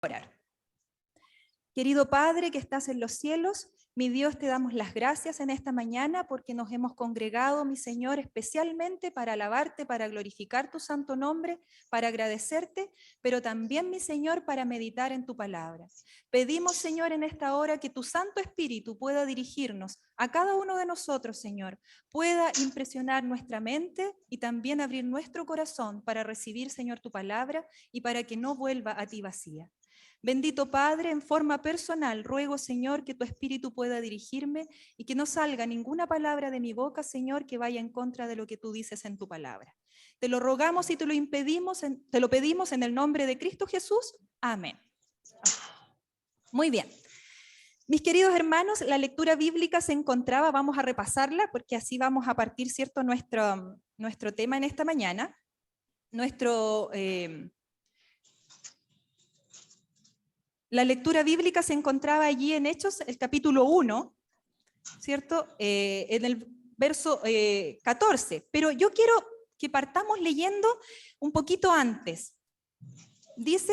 Orar. Querido Padre que estás en los cielos, mi Dios, te damos las gracias en esta mañana porque nos hemos congregado, mi Señor, especialmente para alabarte, para glorificar tu santo nombre, para agradecerte, pero también, mi Señor, para meditar en tu palabra. Pedimos, Señor, en esta hora que tu Santo Espíritu pueda dirigirnos a cada uno de nosotros, Señor, pueda impresionar nuestra mente y también abrir nuestro corazón para recibir, Señor, tu palabra y para que no vuelva a ti vacía. Bendito Padre, en forma personal, ruego, Señor, que tu Espíritu pueda dirigirme y que no salga ninguna palabra de mi boca, Señor, que vaya en contra de lo que tú dices en tu palabra. Te lo rogamos y te lo pedimos en el nombre de Cristo Jesús. Amén. Muy bien. Mis queridos hermanos, la lectura bíblica se encontraba, vamos a repasarla, porque así vamos a partir, ¿cierto?, nuestro tema en esta mañana. La lectura bíblica se encontraba allí en Hechos, el capítulo 1, ¿cierto? En el verso 14. Pero yo quiero que partamos leyendo un poquito antes. Dice,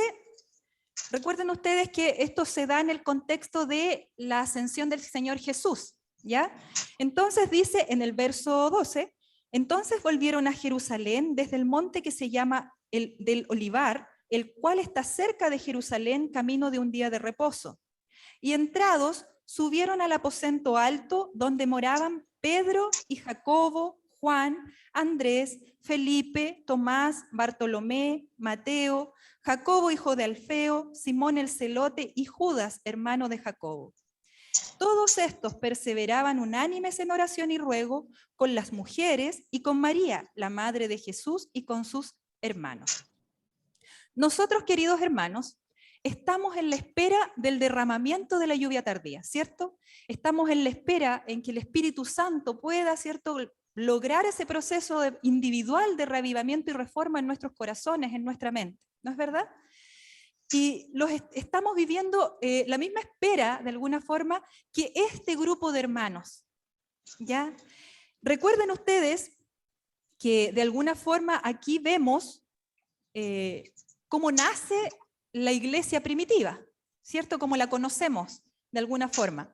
recuerden ustedes que esto se da en el contexto de la ascensión del Señor Jesús, ¿ya? Entonces dice en el verso 12, entonces volvieron a Jerusalén desde el monte que se llama el del Olivar, el cual está cerca de Jerusalén, camino de un día de reposo. Y entrados, subieron al aposento alto, donde moraban Pedro y Jacobo, Juan, Andrés, Felipe, Tomás, Bartolomé, Mateo, Jacobo hijo de Alfeo, Simón el celote y Judas, hermano de Jacobo. Todos estos perseveraban unánimes en oración y ruego con las mujeres y con María, la madre de Jesús, y con sus hermanos. Nosotros, queridos hermanos, estamos en la espera del derramamiento de la lluvia tardía, ¿cierto? Estamos en la espera en que el Espíritu Santo pueda, ¿cierto?, lograr ese proceso individual de reavivamiento y reforma en nuestros corazones, en nuestra mente, ¿no es verdad? Y estamos viviendo la misma espera, de alguna forma, que este grupo de hermanos, ¿ya? Recuerden ustedes que de alguna forma aquí vemos cómo nace la iglesia primitiva, ¿cierto? Como la conocemos de alguna forma.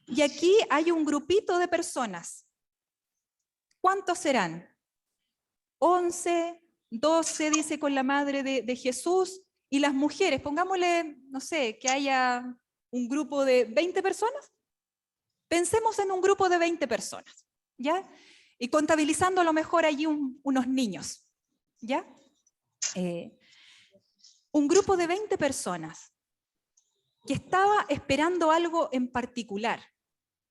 Y aquí hay un grupito de personas. ¿Cuántos serán? 11, 12, dice con la madre de Jesús, y las mujeres, pongámosle, no sé, que haya un grupo de 20 personas. Pensemos en un grupo de 20 personas, ¿ya? Y contabilizando a lo mejor allí unos niños, ¿ya? Un grupo de 20 personas que estaba esperando algo en particular,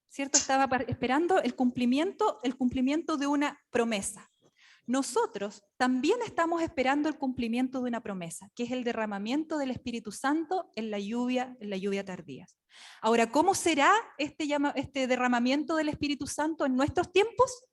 ¿cierto? Estaba esperando el cumplimiento de una promesa. Nosotros también estamos esperando el cumplimiento de una promesa, que es el derramamiento del Espíritu Santo en la lluvia tardía. Ahora, ¿cómo será este derramamiento del Espíritu Santo en nuestros tiempos?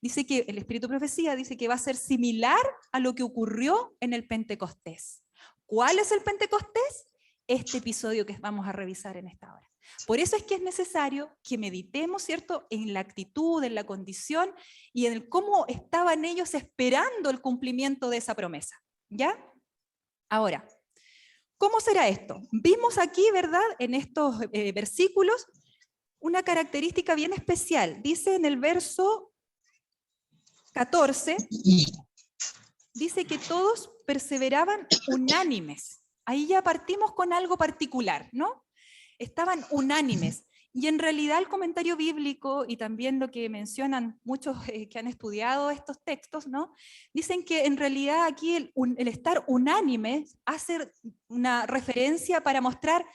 Dice que el Espíritu Profecía dice que va a ser similar a lo que ocurrió en el Pentecostés. ¿Cuál es el Pentecostés? Este episodio que vamos a revisar en esta hora. Por eso es que es necesario que meditemos, ¿cierto?, en la actitud, en la condición y en cómo estaban ellos esperando el cumplimiento de esa promesa. ¿Ya? Ahora, ¿cómo será esto? Vimos aquí, ¿verdad?, en estos versículos, una característica bien especial. Dice en el verso 14, dice que todos perseveraban unánimes. Ahí ya partimos con algo particular, ¿no? Estaban unánimes. Y en realidad el comentario bíblico y también lo que mencionan muchos que han estudiado estos textos, ¿no?, dicen que en realidad aquí el estar unánime hace una referencia para mostrar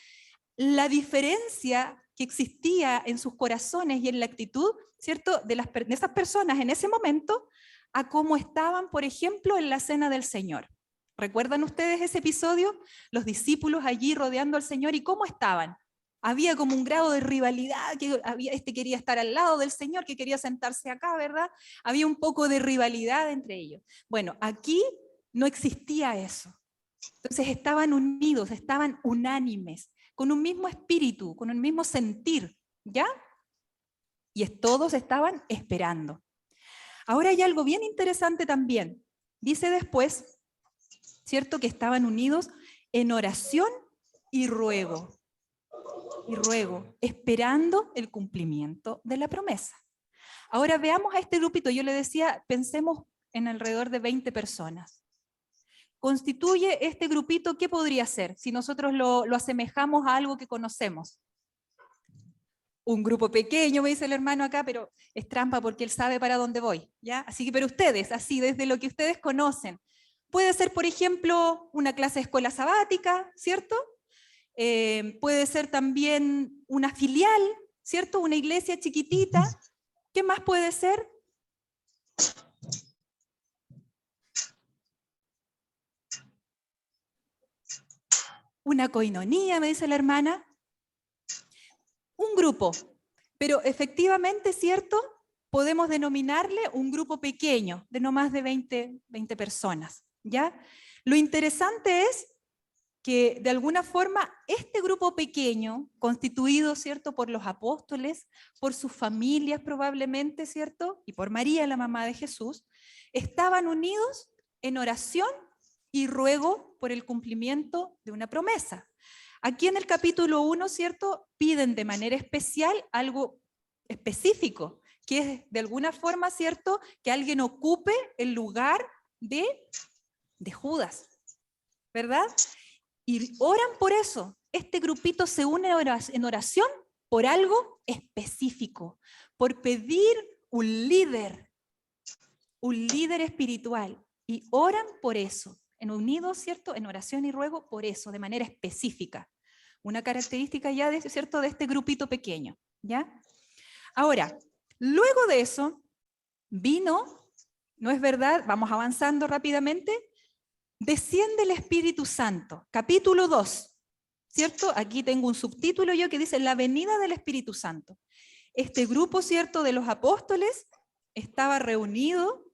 la diferencia que existía en sus corazones y en la actitud, ¿cierto?, de esas personas en ese momento a cómo estaban, por ejemplo, en la cena del Señor. ¿Recuerdan ustedes ese episodio? Los discípulos allí rodeando al Señor, ¿y cómo estaban? Había como un grado de rivalidad, que este quería estar al lado del Señor, que quería sentarse acá, ¿verdad? Había un poco de rivalidad entre ellos. Bueno, aquí no existía eso. Entonces estaban unidos, estaban unánimes, con un mismo espíritu, con un mismo sentir, ¿ya? Y todos estaban esperando. Ahora hay algo bien interesante también. Dice después, ¿cierto?, que estaban unidos en oración y ruego, esperando el cumplimiento de la promesa. Ahora veamos a este grupito. Yo le decía, pensemos en alrededor de 20 personas. Constituye este grupito, ¿qué podría ser? Si nosotros lo asemejamos a algo que conocemos. Un grupo pequeño, me dice el hermano acá, pero es trampa porque él sabe para dónde voy, ¿ya? Así que, pero ustedes, así, desde lo que ustedes conocen. Puede ser, por ejemplo, una clase de escuela sabática, ¿cierto? Puede ser también una filial, ¿cierto? Una iglesia chiquitita. ¿Qué más puede ser? Una coinonía, me dice la hermana. Un grupo, pero efectivamente, ¿cierto? Podemos denominarle un grupo pequeño, de no más de 20 personas, ¿ya? Lo interesante es que de alguna forma este grupo pequeño, constituido, ¿cierto?, por los apóstoles, por sus familias probablemente, ¿cierto?, y por María, la mamá de Jesús, estaban unidos en oración y ruego por el cumplimiento de una promesa. Aquí en el capítulo 1, ¿cierto?, piden de manera especial algo específico, que es de alguna forma, ¿cierto?, que alguien ocupe el lugar de Judas, ¿verdad? Y oran por eso. Este grupito se une en oración por algo específico, por pedir un líder espiritual. Y oran por eso, en unidos, ¿cierto?, en oración y ruego por eso, de manera específica. Una característica ya, ¿cierto?, de este grupito pequeño, ¿ya? Ahora, luego de eso, vino, ¿no es verdad? Vamos avanzando rápidamente. Desciende el Espíritu Santo, capítulo 2, ¿cierto? Aquí tengo un subtítulo yo que dice la venida del Espíritu Santo. Este grupo, ¿cierto?, de los apóstoles estaba reunido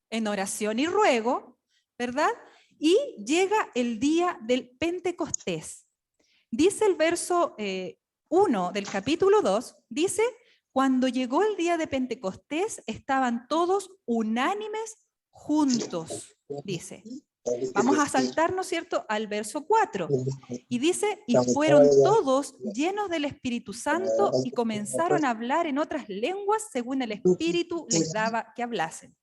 en oración y ruego, ¿verdad? Y llega el día del Pentecostés. Dice el verso 1 del capítulo 2, dice, cuando llegó el día de Pentecostés estaban todos unánimes juntos, dice. Vamos a saltarnos, ¿cierto?, al verso 4. Y dice, y fueron todos llenos del Espíritu Santo y comenzaron a hablar en otras lenguas según el Espíritu les daba que hablasen.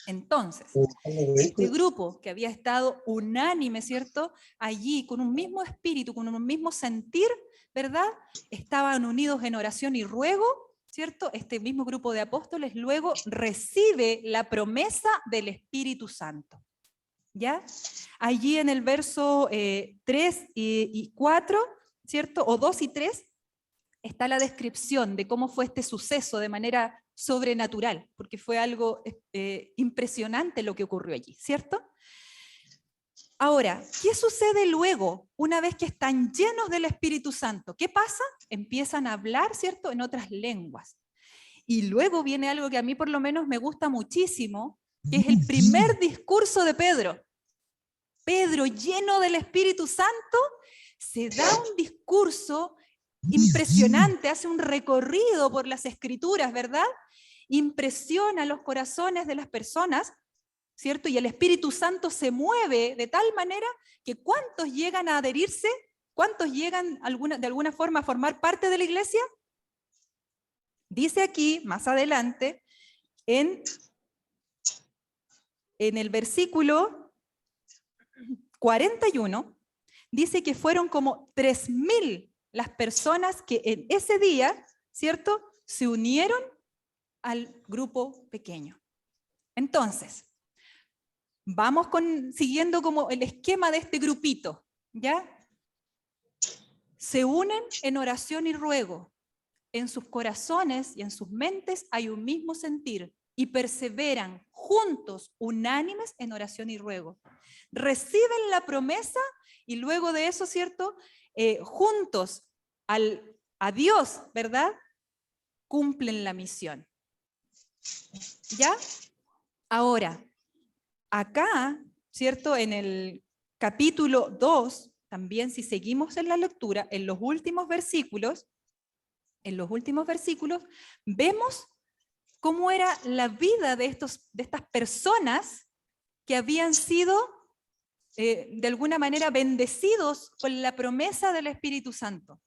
Entonces, este grupo que había estado unánime, ¿cierto?, allí con un mismo espíritu, con un mismo sentir, ¿verdad?, estaban unidos en oración y ruego, ¿cierto? Este mismo grupo de apóstoles luego recibe la promesa del Espíritu Santo. ¿Ya? Allí en el verso 3 y 4, ¿cierto? O 2 y 3, está la descripción de cómo fue este suceso de manera sobrenatural, porque fue algo impresionante lo que ocurrió allí, ¿cierto? Ahora, ¿qué sucede luego, una vez que están llenos del Espíritu Santo? ¿Qué pasa? Empiezan a hablar, ¿cierto?, en otras lenguas. Y luego viene algo que a mí por lo menos me gusta muchísimo, que es el primer discurso de Pedro. Pedro, lleno del Espíritu Santo, se da un discurso impresionante, hace un recorrido por las Escrituras, ¿verdad? Impresiona los corazones de las personas, ¿cierto? Y el Espíritu Santo se mueve de tal manera que ¿cuántos llegan a adherirse? ¿Cuántos llegan de alguna forma a formar parte de la iglesia? Dice aquí, más adelante, en el versículo 41, dice que fueron como 3.000 las personas que en ese día, ¿cierto?, se unieron al grupo pequeño. Entonces, vamos siguiendo como el esquema de este grupito, ¿ya? Se unen en oración y ruego. En sus corazones y en sus mentes hay un mismo sentir y perseveran juntos, unánimes en oración y ruego. Reciben la promesa y luego de eso, ¿cierto?, juntos a Dios, ¿verdad?, cumplen la misión. ¿Ya? Ahora, acá, ¿cierto?, en el capítulo 2, también si seguimos en la lectura, en los últimos versículos, vemos cómo era la vida de estas personas que habían sido de alguna manera bendecidos con la promesa del Espíritu Santo,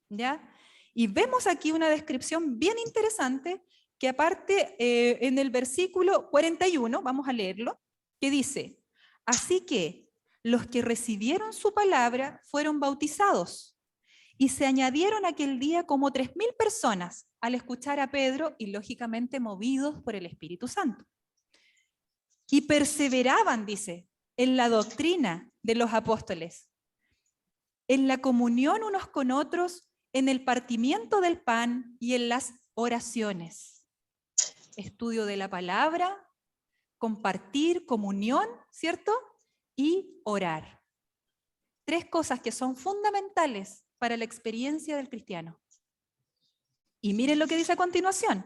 ¿ya? Y vemos aquí una descripción bien interesante que aparte en el versículo 41, vamos a leerlo, que dice, así que los que recibieron su palabra fueron bautizados y se añadieron aquel día como 3.000 personas al escuchar a Pedro y lógicamente movidos por el Espíritu Santo. Y perseveraban, dice, en la doctrina de los apóstoles, en la comunión unos con otros, en el partimiento del pan y en las oraciones. Estudio de la palabra, compartir, comunión, ¿cierto? Y orar. 3 cosas que son fundamentales para la experiencia del cristiano. Y miren lo que dice a continuación.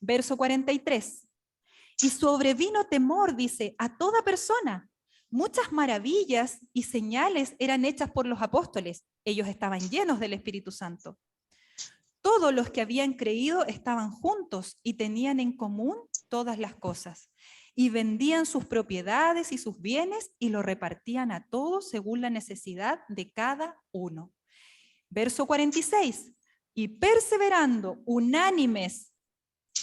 Verso 43. Y sobrevino temor, dice, a toda persona. Muchas maravillas y señales eran hechas por los apóstoles. Ellos estaban llenos del Espíritu Santo. Todos los que habían creído estaban juntos y tenían en común todas las cosas. Y vendían sus propiedades y sus bienes y lo repartían a todos según la necesidad de cada uno. Verso 46. Y perseverando unánimes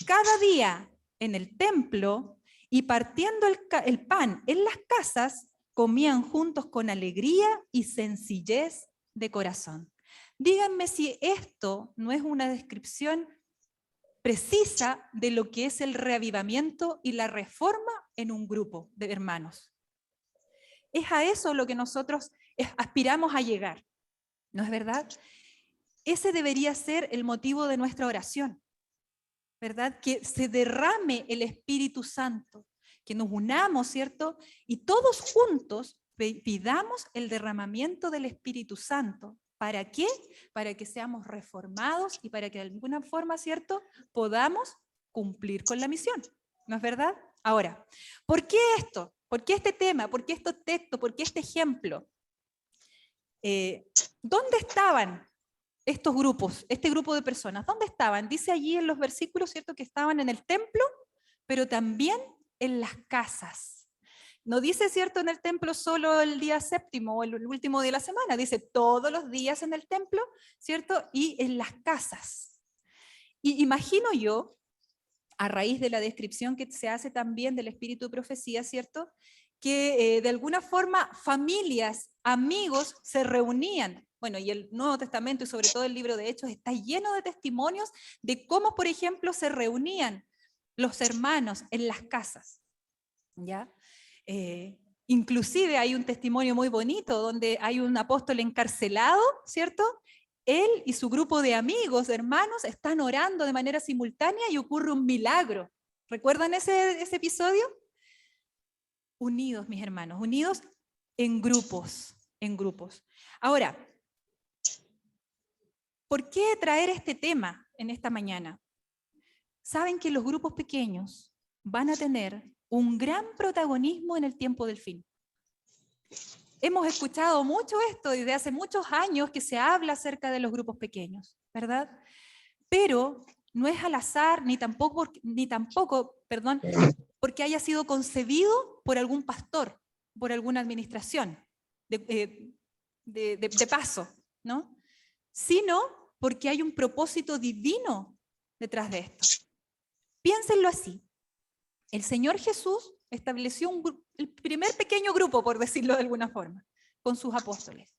cada día en el templo y partiendo el pan en las casas, comían juntos con alegría y sencillez de corazón. Díganme si esto no es una descripción precisa de lo que es el reavivamiento y la reforma en un grupo de hermanos. Es a eso lo que nosotros aspiramos a llegar, ¿no es verdad? Ese debería ser el motivo de nuestra oración, ¿verdad? Que se derrame el Espíritu Santo, que nos unamos, ¿cierto? Y todos juntos pidamos el derramamiento del Espíritu Santo. ¿Para qué? Para que seamos reformados y para que de alguna forma, ¿cierto?, podamos cumplir con la misión, ¿no es verdad? Ahora, ¿por qué esto? ¿Por qué este tema? ¿Por qué estos textos? ¿Por qué este ejemplo? ¿Dónde estaban estos grupos, este grupo de personas? ¿Dónde estaban? Dice allí en los versículos, ¿cierto?, que estaban en el templo, pero también en las casas. No dice, ¿cierto?, en el templo solo el día séptimo o el último día de la semana, dice todos los días en el templo, ¿cierto?, y en las casas. Y imagino yo, a raíz de la descripción que se hace también del espíritu de profecía, ¿cierto?, que de alguna forma familias, amigos se reunían. Bueno, y el Nuevo Testamento y sobre todo el libro de Hechos está lleno de testimonios de cómo, por ejemplo, se reunían los hermanos en las casas, ¿ya? Inclusive hay un testimonio muy bonito donde hay un apóstol encarcelado, ¿cierto? Él y su grupo de amigos, de hermanos, están orando de manera simultánea y ocurre un milagro. ¿Recuerdan ese episodio? Unidos, mis hermanos, unidos en grupos, en grupos. Ahora, ¿por qué traer este tema en esta mañana? Saben que los grupos pequeños van a tener un gran protagonismo en el tiempo del fin. Hemos escuchado mucho esto desde hace muchos años que se habla acerca de los grupos pequeños, ¿verdad? Pero no es al azar ni tampoco, porque haya sido concebido por algún pastor, por alguna administración de paso, ¿no? Sino porque hay un propósito divino detrás de esto. Piénsenlo así. El Señor Jesús estableció el primer pequeño grupo, por decirlo de alguna forma, con sus apóstoles.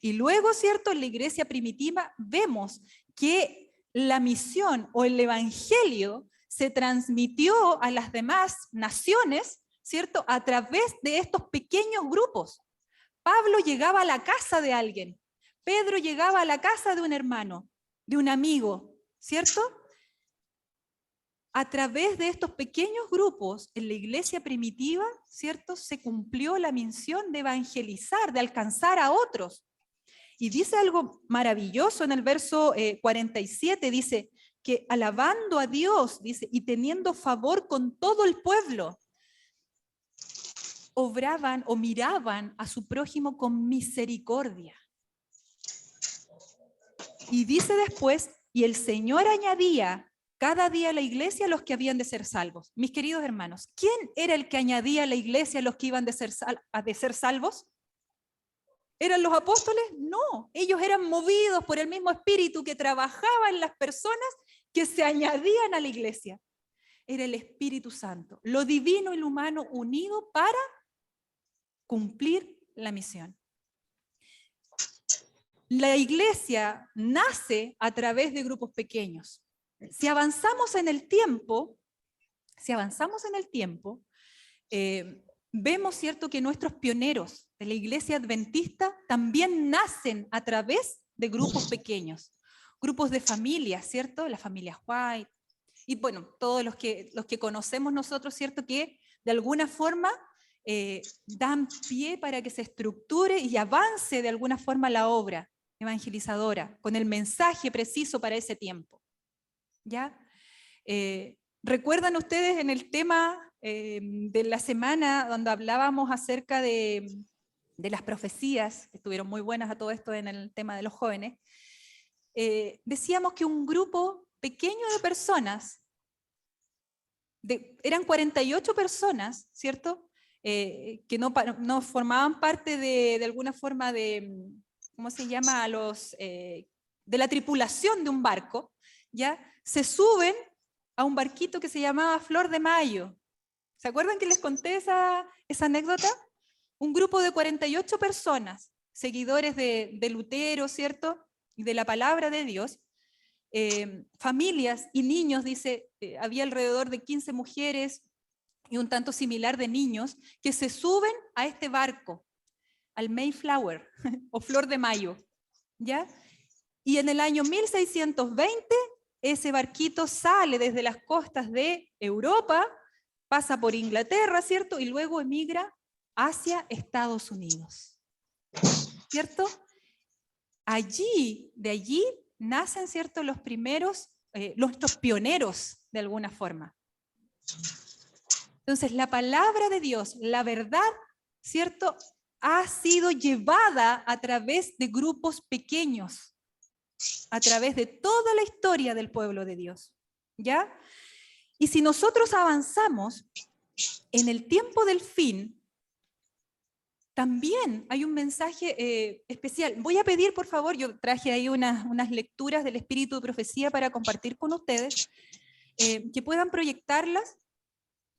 Y luego, ¿cierto?, en la iglesia primitiva vemos que la misión o el evangelio se transmitió a las demás naciones, ¿cierto?, a través de estos pequeños grupos. Pablo llegaba a la casa de alguien, Pedro llegaba a la casa de un hermano, de un amigo, ¿cierto? A través de estos pequeños grupos en la iglesia primitiva, ¿cierto?, se cumplió la misión de evangelizar, de alcanzar a otros. Y dice algo maravilloso en el verso 47, dice que alabando a Dios, dice, y teniendo favor con todo el pueblo, obraban o miraban a su prójimo con misericordia. Y dice después, y el Señor añadía cada día a la iglesia los que habían de ser salvos. Mis queridos hermanos, ¿quién era el que añadía a la iglesia los que iban de ser salvos? ¿Eran los apóstoles? No, ellos eran movidos por el mismo espíritu que trabajaba en las personas que se añadían a la iglesia. Era el Espíritu Santo, lo divino y lo humano unido para cumplir la misión. La iglesia nace a través de grupos pequeños. Si avanzamos en el tiempo, vemos, ¿cierto?, que nuestros pioneros de la iglesia adventista también nacen a través de grupos pequeños, grupos de familias, ¿cierto? La familia White, y bueno, todos los que conocemos nosotros, ¿cierto?, que de alguna forma dan pie para que se estructure y avance de alguna forma la obra evangelizadora, con el mensaje preciso para ese tiempo. ¿Ya? ¿Recuerdan ustedes en el tema de la semana donde hablábamos acerca de las profecías, que estuvieron muy buenas a todo esto en el tema de los jóvenes? Decíamos que un grupo pequeño de personas, eran 48 personas, ¿cierto? Que no formaban parte de alguna forma de, ¿cómo se llama? De la tripulación de un barco, ¿ya? Se suben a un barquito que se llamaba Flor de Mayo. ¿Se acuerdan que les conté esa anécdota? Un grupo de 48 personas, seguidores de Lutero, ¿cierto? Y de la palabra de Dios, familias y niños, dice, había alrededor de 15 mujeres y un tanto similar de niños que se suben a este barco, al Mayflower, o Flor de Mayo, ¿ya? Y en el año 1620, ese barquito sale desde las costas de Europa, pasa por Inglaterra, ¿cierto? Y luego emigra hacia Estados Unidos, ¿cierto? De allí nacen, ¿cierto?, los primeros, nuestros pioneros, de alguna forma. Entonces, la palabra de Dios, la verdad, ¿cierto?, ha sido llevada a través de grupos pequeños, a través de toda la historia del pueblo de Dios, ¿ya? Y si nosotros avanzamos en el tiempo del fin, también hay un mensaje especial. Voy a pedir, por favor, yo traje ahí unas lecturas del Espíritu de Profecía para compartir con ustedes, que puedan proyectarlas,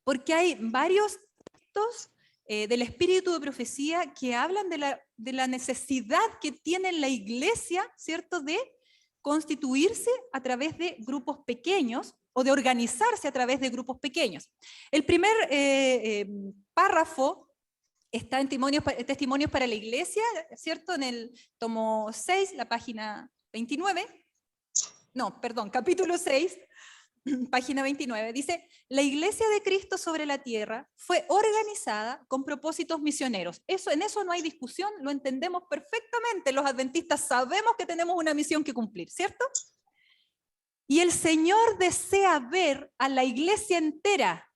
porque hay varios textos del Espíritu de Profecía que hablan de la necesidad que tiene la iglesia, ¿cierto?, de constituirse a través de grupos pequeños o de organizarse a través de grupos pequeños. El primer párrafo está en Testimonios para la Iglesia, ¿cierto?, en el tomo 6, la página 29, no, perdón, capítulo 6, página 29, dice: la Iglesia de Cristo sobre la tierra fue organizada con propósitos misioneros. En eso no hay discusión, lo entendemos perfectamente. Los adventistas sabemos que tenemos una misión que cumplir, ¿cierto? Y el Señor desea ver a la iglesia entera,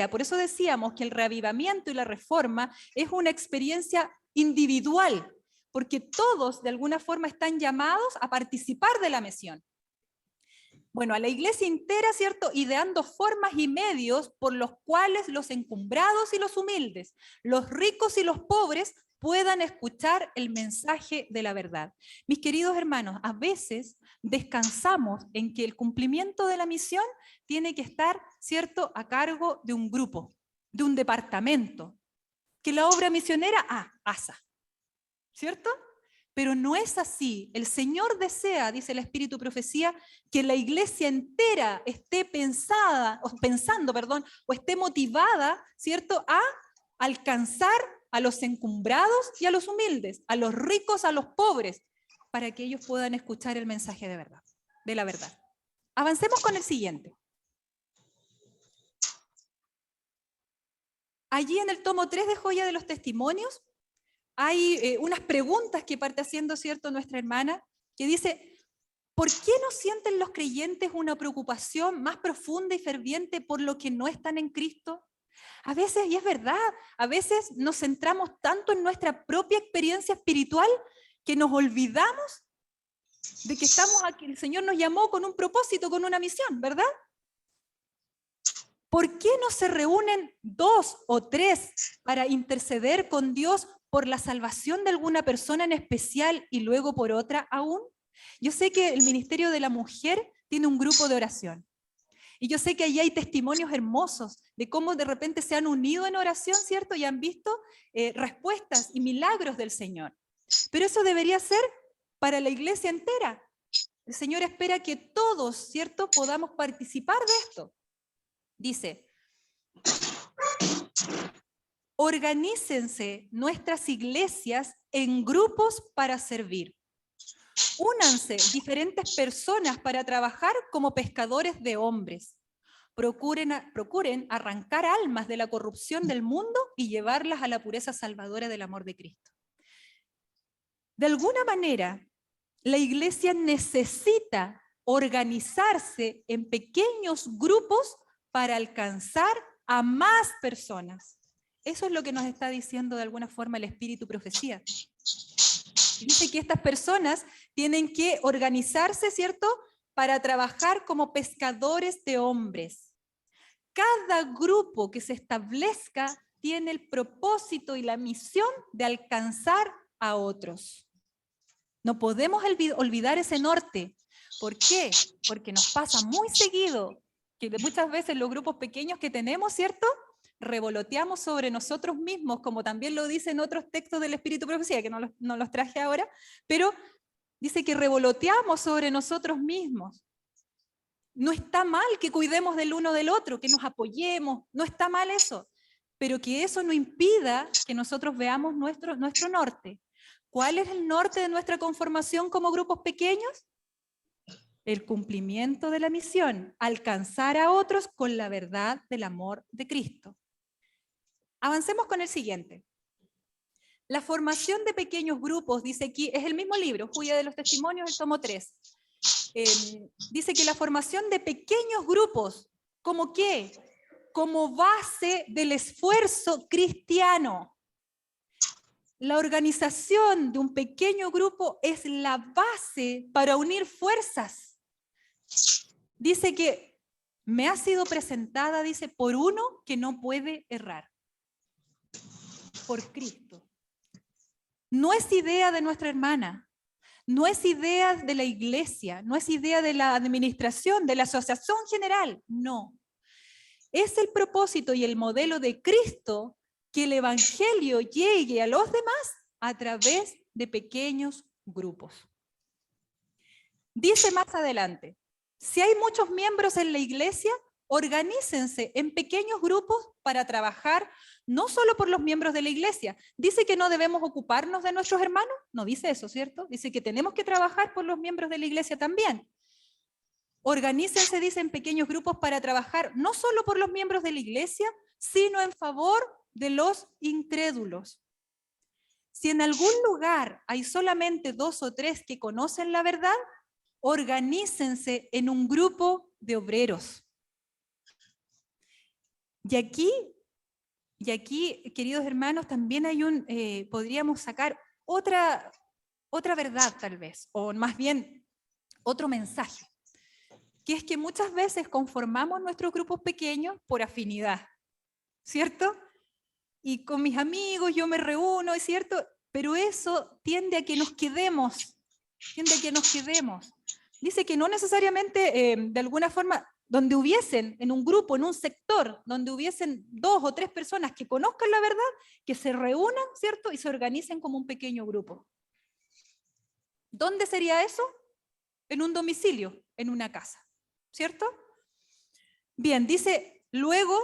por eso decíamos que el reavivamiento y la reforma es una experiencia individual, porque todos de alguna forma están llamados a participar de la misión. Bueno, a la iglesia entera, ¿cierto?, ideando formas y medios por los cuales los encumbrados y los humildes, los ricos y los pobres puedan escuchar el mensaje de la verdad. Mis queridos hermanos, a veces descansamos en que el cumplimiento de la misión tiene que estar, ¿cierto?, a cargo de un grupo, de un departamento, que la obra misionera, ASA, ¿cierto? Pero no es así. El Señor desea, dice el Espíritu Profecía, que la iglesia entera esté pensando, o esté motivada, ¿cierto?, a alcanzar a los encumbrados y a los humildes, a los ricos, a los pobres, para que ellos puedan escuchar el mensaje de la verdad. Avancemos con el siguiente. Allí en el tomo 3 de Joya de los Testimonios, hay unas preguntas que parte haciendo, ¿cierto?, nuestra hermana, que dice: ¿por qué no sienten los creyentes una preocupación más profunda y ferviente por lo que no están en Cristo? A veces, y es verdad, a veces nos centramos tanto en nuestra propia experiencia espiritual que nos olvidamos de que estamos aquí, el Señor nos llamó con un propósito, con una misión, ¿verdad? ¿Por qué no se reúnen 2 o 3 para interceder con Dios por la salvación de alguna persona en especial y luego por otra aún? Yo sé que el Ministerio de la Mujer tiene un grupo de oración. Y yo sé que allí hay testimonios hermosos de cómo de repente se han unido en oración, ¿cierto? Y han visto respuestas y milagros del Señor. Pero eso debería ser para la iglesia entera. El Señor espera que todos, ¿cierto?, podamos participar de esto. Dice, organícense nuestras iglesias en grupos para servir. Únanse diferentes personas para trabajar como pescadores de hombres. Procuren arrancar almas de la corrupción del mundo y llevarlas a la pureza salvadora del amor de Cristo. De alguna manera, la iglesia necesita organizarse en pequeños grupos para alcanzar a más personas. Eso es lo que nos está diciendo de alguna forma el Espíritu Profecía. Dice que estas personas tienen que organizarse, ¿cierto?, para trabajar como pescadores de hombres. Cada grupo que se establezca tiene el propósito y la misión de alcanzar a otros. No podemos olvidar ese norte. ¿Por qué? Porque nos pasa muy seguido que muchas veces los grupos pequeños que tenemos, ¿cierto?, revoloteamos sobre nosotros mismos, como también lo dicen otros textos del Espíritu Profecía, que no los traje ahora, pero dice que revoloteamos sobre nosotros mismos. No está mal que cuidemos del uno del otro, que nos apoyemos, no está mal eso, pero que eso no impida que nosotros veamos nuestro norte. ¿Cuál es el norte de nuestra conformación como grupos pequeños? El cumplimiento de la misión, alcanzar a otros con la verdad del amor de Cristo. Avancemos con el siguiente. La formación de pequeños grupos, dice aquí, es el mismo libro, Joya de los Testimonios, el tomo 3. Dice que la formación de pequeños grupos, ¿como qué? Como base del esfuerzo cristiano. La organización de un pequeño grupo es la base para unir fuerzas. Dice que me ha sido presentada, dice, por uno que no puede errar. Por Cristo. No es idea de nuestra hermana, no es idea de la iglesia, no es idea de la administración, de la asociación general, no. Es el propósito y el modelo de Cristo que el evangelio llegue a los demás a través de pequeños grupos. Dice más adelante, si hay muchos miembros en la iglesia, organícense en pequeños grupos para trabajar no solo por los miembros de la iglesia. ¿Dice que no debemos ocuparnos de nuestros hermanos? No dice eso, ¿cierto? Dice que tenemos que trabajar por los miembros de la iglesia también. Organícense, dice, en pequeños grupos para trabajar no solo por los miembros de la iglesia, sino en favor de los incrédulos. Si en algún lugar hay solamente 2 o 3 que conocen la verdad, organícense en un grupo de obreros. Y aquí, queridos hermanos, también hay podríamos sacar otra verdad tal vez, o más bien otro mensaje, que es que muchas veces conformamos nuestros grupos pequeños por afinidad, ¿cierto? Y con mis amigos yo me reúno, ¿es cierto? Pero eso tiende a que nos quedemos, Dice que no necesariamente, de alguna forma, donde hubiesen, en un grupo, en un sector, donde hubiesen 2 o 3 personas que conozcan la verdad, que se reúnan, ¿cierto? Y se organicen como un pequeño grupo. ¿Dónde sería eso? En un domicilio, en una casa, ¿cierto? Bien, dice, luego,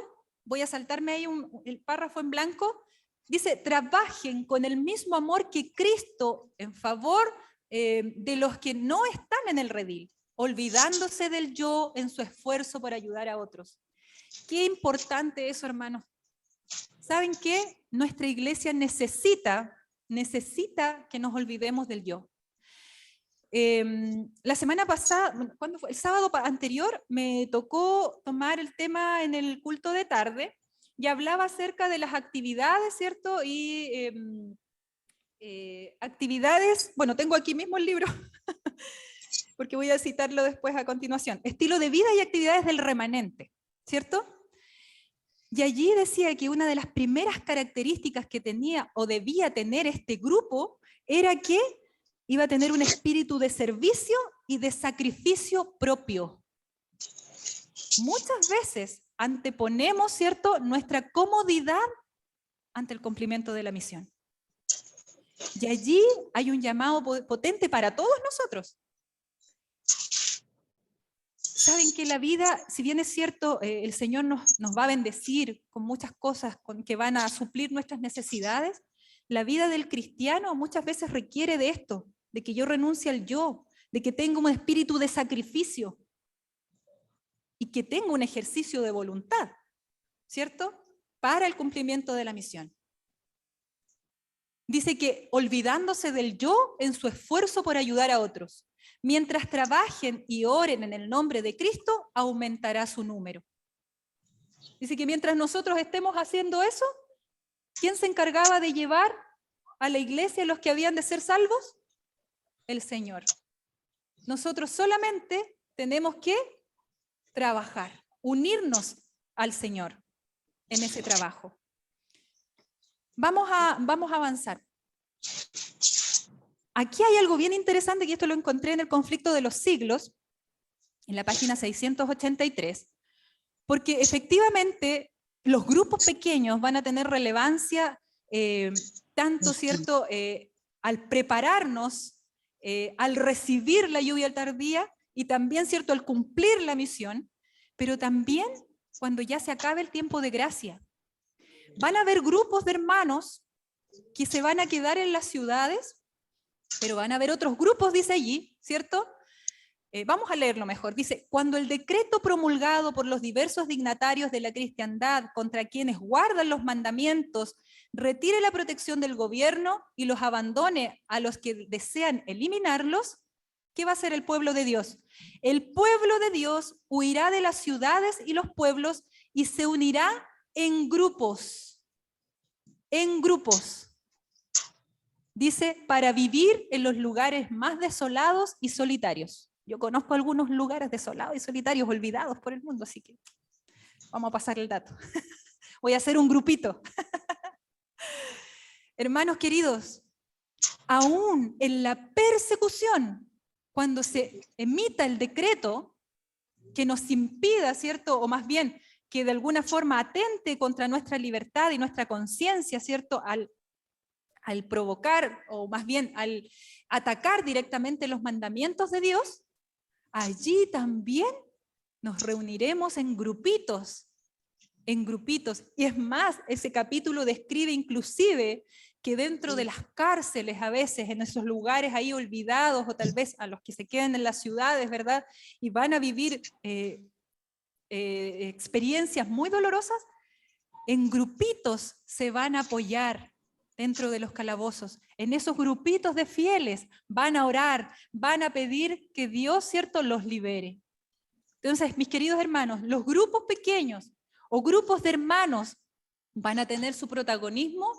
voy a saltarme ahí el párrafo en blanco, dice, trabajen con el mismo amor que Cristo en favor de los que no están en el redil, olvidándose del yo en su esfuerzo por ayudar a otros. Qué importante eso, hermanos. ¿Saben qué? Nuestra iglesia necesita que nos olvidemos del yo. La semana pasada, ¿cuándo fue? El sábado anterior me tocó tomar el tema en el culto de tarde y hablaba acerca de las actividades, ¿cierto? Y actividades, bueno, tengo aquí mismo el libro, porque voy a citarlo después a continuación. Estilo de vida y actividades del remanente, ¿cierto? Y allí decía que una de las primeras características que tenía o debía tener este grupo era que iba a tener un espíritu de servicio y de sacrificio propio. Muchas veces anteponemos, ¿cierto?, nuestra comodidad ante el cumplimiento de la misión. Y allí hay un llamado potente para todos nosotros. Saben que la vida, si bien es cierto, el Señor nos va a bendecir con muchas cosas que van a suplir nuestras necesidades, la vida del cristiano muchas veces requiere de esto, de que yo renuncie al yo, de que tenga un espíritu de sacrificio y que tenga un ejercicio de voluntad, ¿cierto?, para el cumplimiento de la misión. Dice que olvidándose del yo en su esfuerzo por ayudar a otros. Mientras trabajen y oren en el nombre de Cristo, aumentará su número. Dice que mientras nosotros estemos haciendo eso, ¿quién se encargaba de llevar a la iglesia a los que habían de ser salvos? El Señor. Nosotros solamente tenemos que trabajar, unirnos al Señor en ese trabajo. Vamos a avanzar. Aquí hay algo bien interesante, que esto lo encontré en el Conflicto de los Siglos, en la página 683, porque efectivamente los grupos pequeños van a tener relevancia tanto, ¿cierto?, al prepararnos, al recibir la lluvia tardía y también, ¿cierto?, al cumplir la misión, pero también cuando ya se acabe el tiempo de gracia. Van a haber grupos de hermanos que se van a quedar en las ciudades, pero van a haber otros grupos, dice allí, ¿cierto? Vamos a leerlo mejor. Dice, cuando el decreto promulgado por los diversos dignatarios de la cristiandad contra quienes guardan los mandamientos retire la protección del gobierno y los abandone a los que desean eliminarlos, ¿qué va a hacer el pueblo de Dios? El pueblo de Dios huirá de las ciudades y los pueblos y se unirá en grupos. En grupos. Dice, para vivir en los lugares más desolados y solitarios. Yo conozco algunos lugares desolados y solitarios, olvidados por el mundo, así que vamos a pasar el dato. Voy a hacer un grupito. Hermanos queridos, aún en la persecución, cuando se emita el decreto que nos impida, ¿cierto?, o más bien que de alguna forma atente contra nuestra libertad y nuestra conciencia, ¿cierto?, al provocar, o más bien al atacar directamente los mandamientos de Dios, allí también nos reuniremos en grupitos, y es más, ese capítulo describe inclusive que dentro de las cárceles a veces, en esos lugares ahí olvidados, o tal vez a los que se queden en las ciudades, ¿verdad?, y van a vivir experiencias muy dolorosas, en grupitos se van a apoyar dentro de los calabozos. En esos grupitos de fieles van a orar, van a pedir que Dios, ¿cierto?, los libere. Entonces, mis queridos hermanos, los grupos pequeños o grupos de hermanos van a tener su protagonismo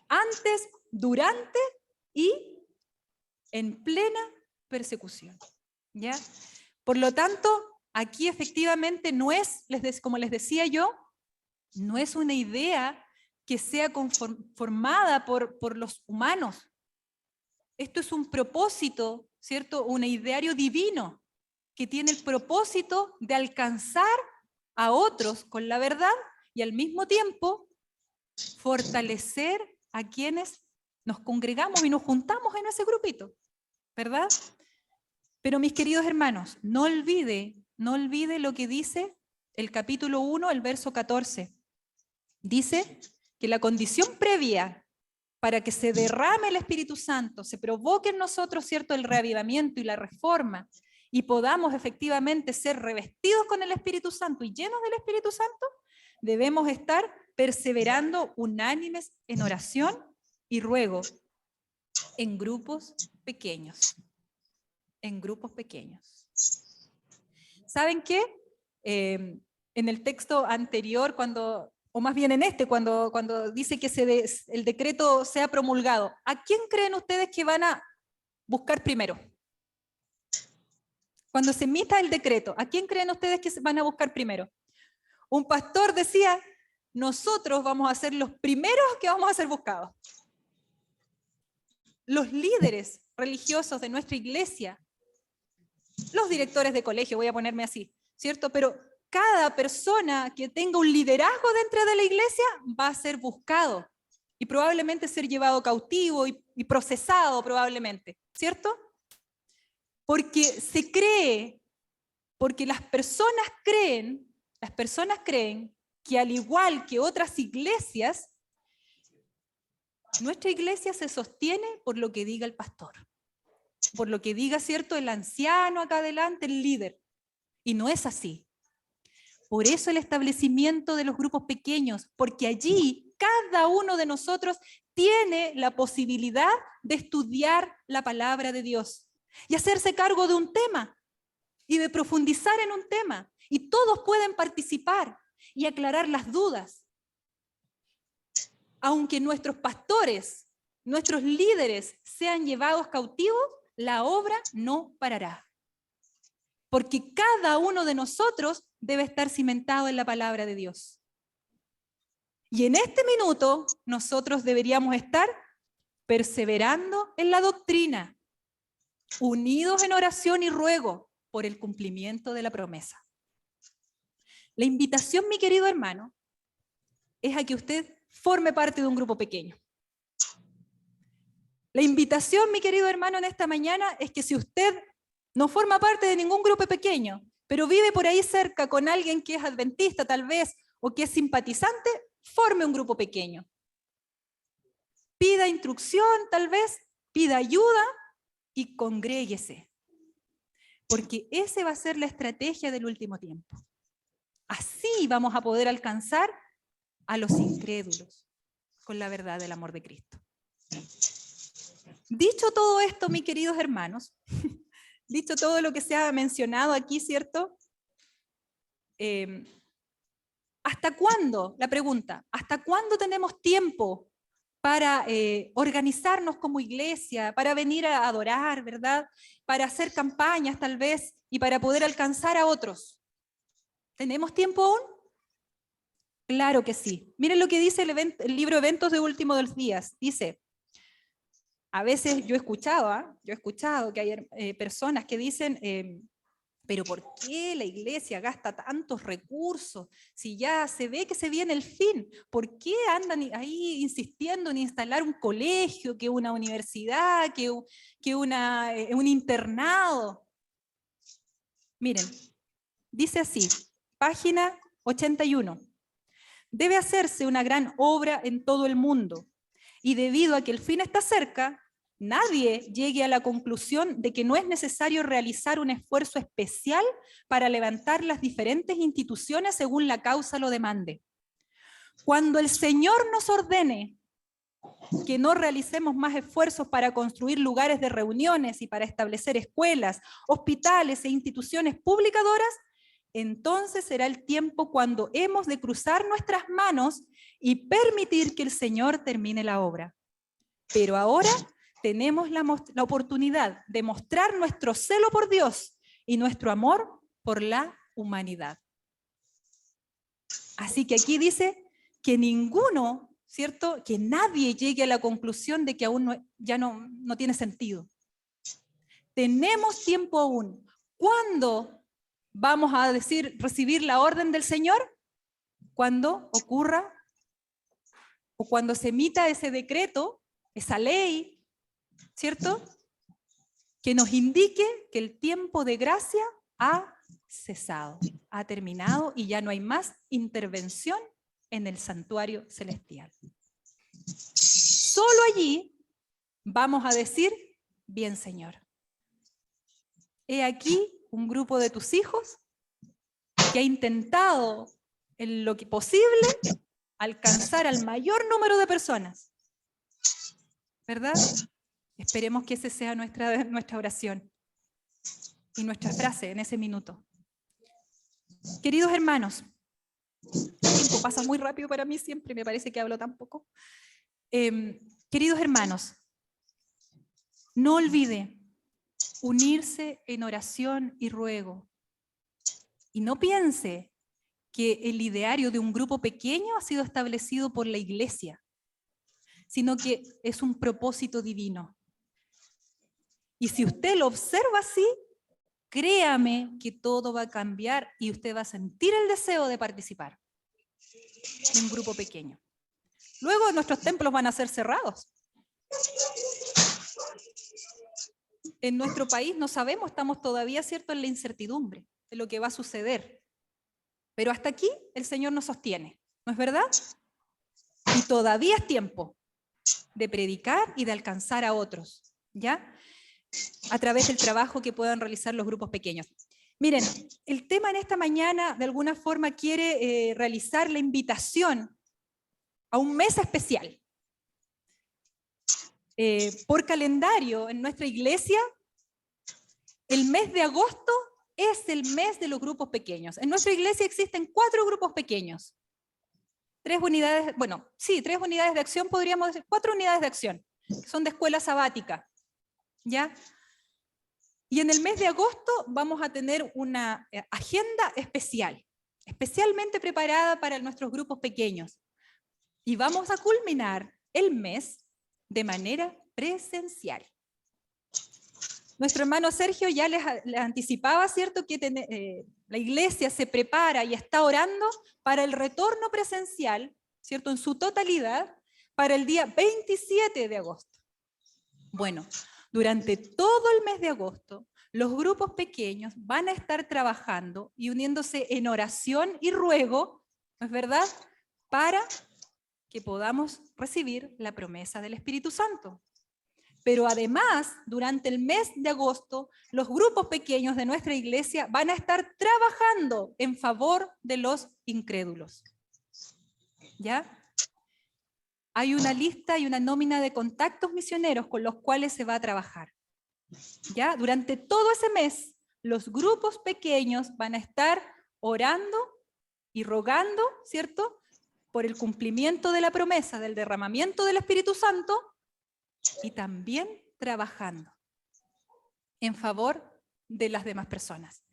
antes, durante y en plena persecución, ¿ya? Por lo tanto, aquí efectivamente no es, como les decía yo, no es una idea que sea formada por los humanos. Esto es un propósito, ¿cierto?, un ideario divino que tiene el propósito de alcanzar a otros con la verdad y al mismo tiempo fortalecer a quienes nos congregamos y nos juntamos en ese grupito, ¿verdad? Pero mis queridos hermanos, no olvide lo que dice el capítulo 1, el verso 14. Dice que la condición previa para que se derrame el Espíritu Santo, se provoque en nosotros, ¿cierto?, el reavivamiento y la reforma, y podamos efectivamente ser revestidos con el Espíritu Santo y llenos del Espíritu Santo, debemos estar perseverando unánimes en oración y ruego en grupos pequeños. En grupos pequeños. ¿Saben qué? En el texto anterior, o más bien en este, cuando dice que el decreto sea promulgado, ¿a quién creen ustedes que van a buscar primero? Cuando se emita el decreto, ¿a quién creen ustedes que van a buscar primero? Un pastor decía, nosotros vamos a ser los primeros que vamos a ser buscados. Los líderes religiosos de nuestra iglesia, los directores de colegio, voy a ponerme así, ¿cierto? Pero cada persona que tenga un liderazgo dentro de la iglesia va a ser buscado y probablemente ser llevado cautivo y procesado probablemente, ¿cierto? Porque se cree, porque las personas creen que al igual que otras iglesias, nuestra iglesia se sostiene por lo que diga el pastor, por lo que diga, ¿cierto?, el anciano acá adelante, el líder. Y no es así. Por eso el establecimiento de los grupos pequeños, porque allí cada uno de nosotros tiene la posibilidad de estudiar la palabra de Dios y hacerse cargo de un tema y de profundizar en un tema. Y todos pueden participar y aclarar las dudas. Aunque nuestros pastores, nuestros líderes sean llevados cautivos, la obra no parará. Porque cada uno de nosotros debe estar cimentado en la palabra de Dios. Y en este minuto nosotros deberíamos estar perseverando en la doctrina, unidos en oración y ruego por el cumplimiento de la promesa. La invitación, mi querido hermano, es a que usted forme parte de un grupo pequeño. La invitación, mi querido hermano, en esta mañana es que si usted no forma parte de ningún grupo pequeño, pero vive por ahí cerca con alguien que es adventista tal vez, o que es simpatizante, forme un grupo pequeño. Pida instrucción tal vez, pida ayuda y congréguese. Porque esa va a ser la estrategia del último tiempo. Así vamos a poder alcanzar a los incrédulos con la verdad del amor de Cristo. Dicho todo esto, mis queridos hermanos, dicho todo lo que se ha mencionado aquí, ¿cierto? ¿Hasta cuándo? La pregunta, ¿hasta cuándo tenemos tiempo para organizarnos como iglesia, para venir a adorar, ¿verdad? Para hacer campañas tal vez y para poder alcanzar a otros? ¿Tenemos tiempo aún? Claro que sí. Miren lo que dice el libro Eventos de Último de los Días. Dice, a veces yo he escuchado que hay personas que dicen, pero ¿por qué la iglesia gasta tantos recursos? Si ya se ve que se viene el fin, ¿por qué andan ahí insistiendo en instalar un colegio, que una universidad, que un internado? Miren, dice así, página 81. Debe hacerse una gran obra en todo el mundo, y debido a que el fin está cerca, nadie llegue a la conclusión de que no es necesario realizar un esfuerzo especial para levantar las diferentes instituciones según la causa lo demande. Cuando el Señor nos ordene que no realicemos más esfuerzos para construir lugares de reuniones y para establecer escuelas, hospitales e instituciones publicadoras, entonces será el tiempo cuando hemos de cruzar nuestras manos y permitir que el Señor termine la obra. Pero ahora tenemos la oportunidad de mostrar nuestro celo por Dios y nuestro amor por la humanidad. Así que aquí dice que ninguno, ¿cierto? Que nadie llegue a la conclusión de que aún ya no tiene sentido. Tenemos tiempo aún. ¿Cuándo vamos a recibir la orden del Señor? Cuando ocurra o cuando se emita ese decreto, esa ley, ¿cierto? Que nos indique que el tiempo de gracia ha cesado, ha terminado y ya no hay más intervención en el santuario celestial. Solo allí vamos a decir, bien, Señor. He aquí un grupo de tus hijos que ha intentado en lo que posible alcanzar al mayor número de personas, ¿verdad? Esperemos que esa sea nuestra oración y nuestra frase en ese minuto. Queridos hermanos, el tiempo pasa muy rápido para mí siempre, me parece que hablo tan poco. Queridos hermanos, no olvide unirse en oración y ruego. Y no piense que el ideario de un grupo pequeño ha sido establecido por la iglesia, sino que es un propósito divino. Y si usted lo observa así, créame que todo va a cambiar y usted va a sentir el deseo de participar en un grupo pequeño. Luego nuestros templos van a ser cerrados. En nuestro país no sabemos, estamos todavía, ¿cierto?, en la incertidumbre de lo que va a suceder. Pero hasta aquí el Señor nos sostiene, ¿no es verdad? Y todavía es tiempo de predicar y de alcanzar a otros, ¿ya? A través del trabajo que puedan realizar los grupos pequeños. Miren, el tema en esta mañana de alguna forma quiere realizar la invitación a un mes especial. Por calendario, en nuestra iglesia, el mes de agosto es el mes de los grupos pequeños. En nuestra iglesia existen 4 grupos pequeños. 3 unidades, bueno, sí, 3 unidades de acción, podríamos decir, 4 unidades de acción, que son de escuela sabática, ¿ya? Y en el mes de agosto vamos a tener una agenda especial, especialmente preparada para nuestros grupos pequeños. Y vamos a culminar el mes de manera presencial. Nuestro hermano Sergio ya les anticipaba, ¿cierto?, que la iglesia se prepara y está orando para el retorno presencial, ¿cierto?, en su totalidad, para el día 27 de agosto. Bueno, durante todo el mes de agosto, los grupos pequeños van a estar trabajando y uniéndose en oración y ruego, ¿no es verdad?, para que podamos recibir la promesa del Espíritu Santo. Pero además, durante el mes de agosto, los grupos pequeños de nuestra iglesia van a estar trabajando en favor de los incrédulos. ¿Ya? Hay una lista y una nómina de contactos misioneros con los cuales se va a trabajar. ¿Ya? Durante todo ese mes, los grupos pequeños van a estar orando y rogando, ¿cierto?, por el cumplimiento de la promesa del derramamiento del Espíritu Santo, y también trabajando en favor de las demás personas.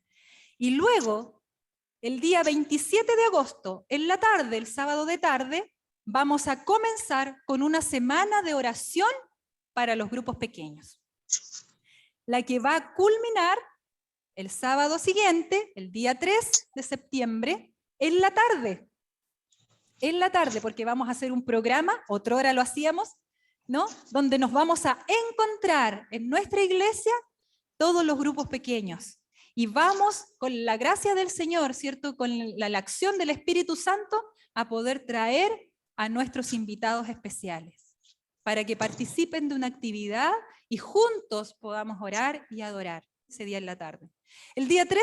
Y luego, el día 27 de agosto, en la tarde, el sábado de tarde, vamos a comenzar con una semana de oración para los grupos pequeños, la que va a culminar el sábado siguiente, el día 3 de septiembre, en la tarde. En la tarde, porque vamos a hacer un programa, otrora lo hacíamos, ¿no?, donde nos vamos a encontrar en nuestra iglesia todos los grupos pequeños. Y vamos, con la gracia del Señor, ¿cierto?, con la acción del Espíritu Santo, a poder traer a nuestros invitados especiales, para que participen de una actividad y juntos podamos orar y adorar ese día en la tarde. El día 3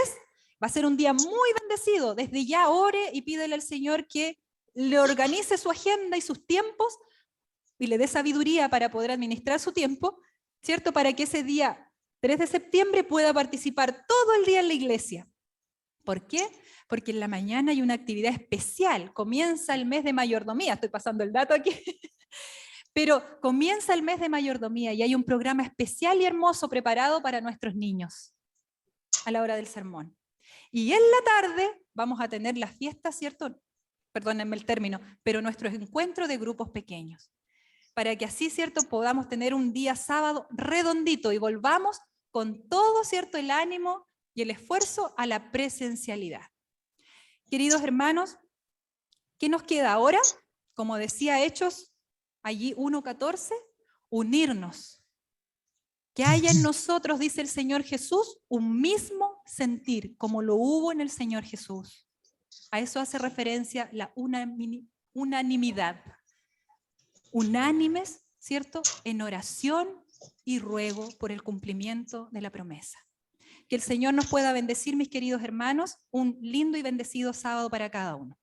va a ser un día muy bendecido. Desde ya ore y pídele al Señor que le organice su agenda y sus tiempos y le dé sabiduría para poder administrar su tiempo, ¿cierto?, para que ese día 3 de septiembre pueda participar todo el día en la iglesia. ¿Por qué? Porque en la mañana hay una actividad especial. Comienza el mes de mayordomía. Estoy pasando el dato aquí. Pero comienza el mes de mayordomía y hay un programa especial y hermoso preparado para nuestros niños a la hora del sermón. Y en la tarde vamos a tener la fiesta, ¿cierto?, perdónenme el término, pero nuestro encuentro de grupos pequeños, para que así, ¿cierto?, podamos tener un día sábado redondito y volvamos con todo, ¿cierto?, el ánimo y el esfuerzo a la presencialidad. Queridos hermanos, ¿qué nos queda ahora? Como decía Hechos, allí 1:14, unirnos. Que haya en nosotros, dice el Señor Jesús, un mismo sentir, como lo hubo en el Señor Jesús. A eso hace referencia la unanimidad. Unánimes, ¿cierto?, en oración y ruego por el cumplimiento de la promesa. Que el Señor nos pueda bendecir, mis queridos hermanos, un lindo y bendecido sábado para cada uno.